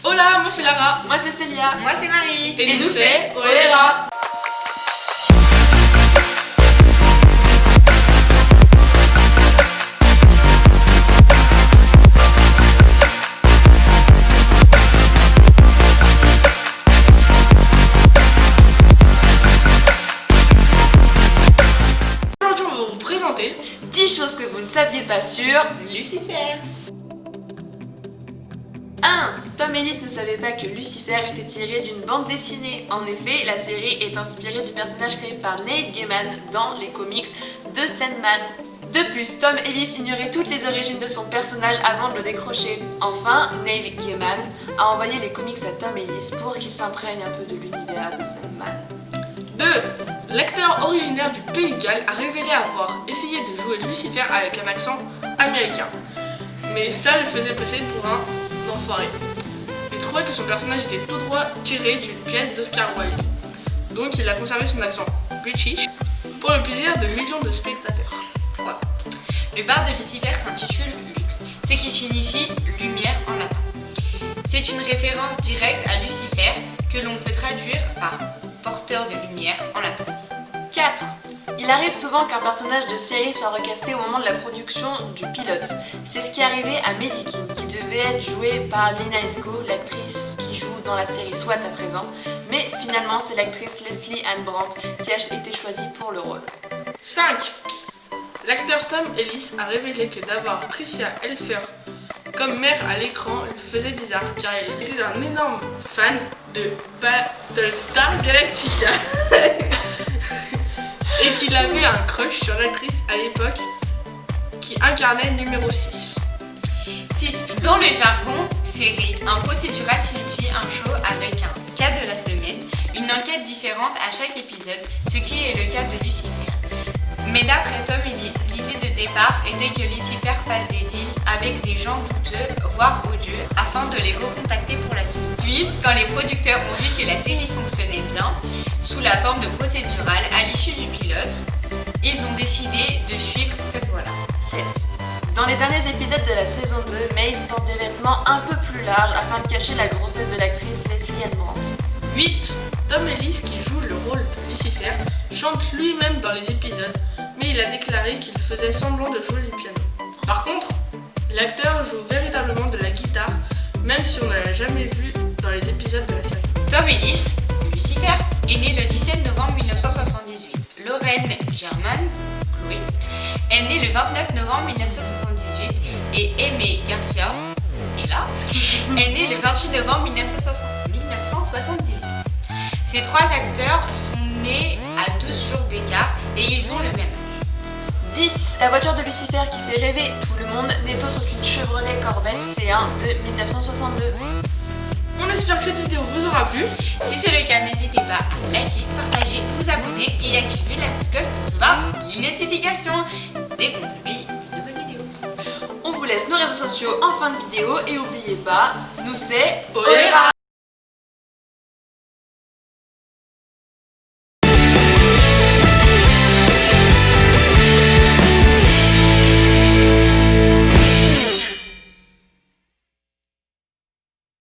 Hola, moi c'est Lara. Moi c'est Célia. Moi c'est Marie. Et nous c'est Oera. Aujourd'hui on va vous présenter 10 choses que vous ne saviez pas sur Lucifer. 1. Tom Ellis ne savait pas que Lucifer était tiré d'une bande dessinée. En effet, la série est inspirée du personnage créé par Neil Gaiman dans les comics de Sandman. De plus, Tom Ellis ignorait toutes les origines de son personnage avant de le décrocher. Enfin, Neil Gaiman a envoyé les comics à Tom Ellis pour qu'il s'imprègne un peu de l'univers de Sandman. 2. L'acteur originaire du Pays de Galles a révélé avoir essayé de jouer Lucifer avec un accent américain. Mais ça le faisait passer pour un enfoiré. Il trouvait que son personnage était tout droit tiré d'une pièce d'Oscar Wilde. Donc il a conservé son accent british pour le plaisir de millions de spectateurs. 3. Le bar de Lucifer s'intitule Lux, ce qui signifie lumière en latin. C'est une référence directe à Lucifer que l'on peut traduire par porteur de lumière en latin. 4. Il arrive souvent qu'un personnage de série soit recasté au moment de la production du pilote. C'est ce qui est arrivé à Mezikin, qui devait être joué par Lina Esco, l'actrice qui joue dans la série SWAT à présent, mais finalement c'est l'actrice Leslie Ann Brandt qui a été choisie pour le rôle. 5. L'acteur Tom Ellis a révélé que d'avoir Tricia Helfer comme mère à l'écran lui faisait bizarre car il était un énorme fan de Battlestar Galactica et qu'il avait un crush sur l'actrice à l'époque qui incarnait numéro 6. 6. Dans le jargon série, un procédural signifie un show avec un cas de la semaine, une enquête différente à chaque épisode, ce qui est le cas de Lucifer. Mais d'après Tom Ellis, l'idée de départ était que Lucifer fasse des deals avec des gens douteux, voire odieux, afin de les recontacter pour la suite. Puis, quand les producteurs ont vu que la série fonctionnait bien, sous la forme de procédural, à l'issue du pilote, ils ont décidé de suivre cette voie-là. 7. Dans les derniers épisodes de la saison 2, Maze porte des vêtements un peu plus larges afin de cacher la grossesse de l'actrice Leslie Ann Brandt. 8. Tom Ellis, qui joue le rôle de Lucifer, chante lui-même dans les épisodes, mais il a déclaré qu'il faisait semblant de jouer du piano. Par contre, l'acteur joue véritablement de la guitare, même si on ne l'a jamais vu dans les épisodes de la série. Tom Ellis, Lucifer, est né le 17 novembre 1978. Lorraine German, Chloé, est née le 29 novembre 1978 et Aimée Garcia, Ella, est née le 28 novembre 1978. Ces trois acteurs sont nés à 12 jours d'écart et ils ont le même âge. 10. La voiture de Lucifer qui fait rêver tout le monde n'est autre qu'une Chevrolet Corvette C1 de 1962. On espère que cette vidéo vous aura plu. Si c'est le cas, n'hésitez pas à liker, partager, vous abonner et activer la petite cloche pour recevoir une notification dès qu'on publie de nouvelles vidéos. On vous laisse nos réseaux sociaux en fin de vidéo et n'oubliez pas, nous c'est Oera.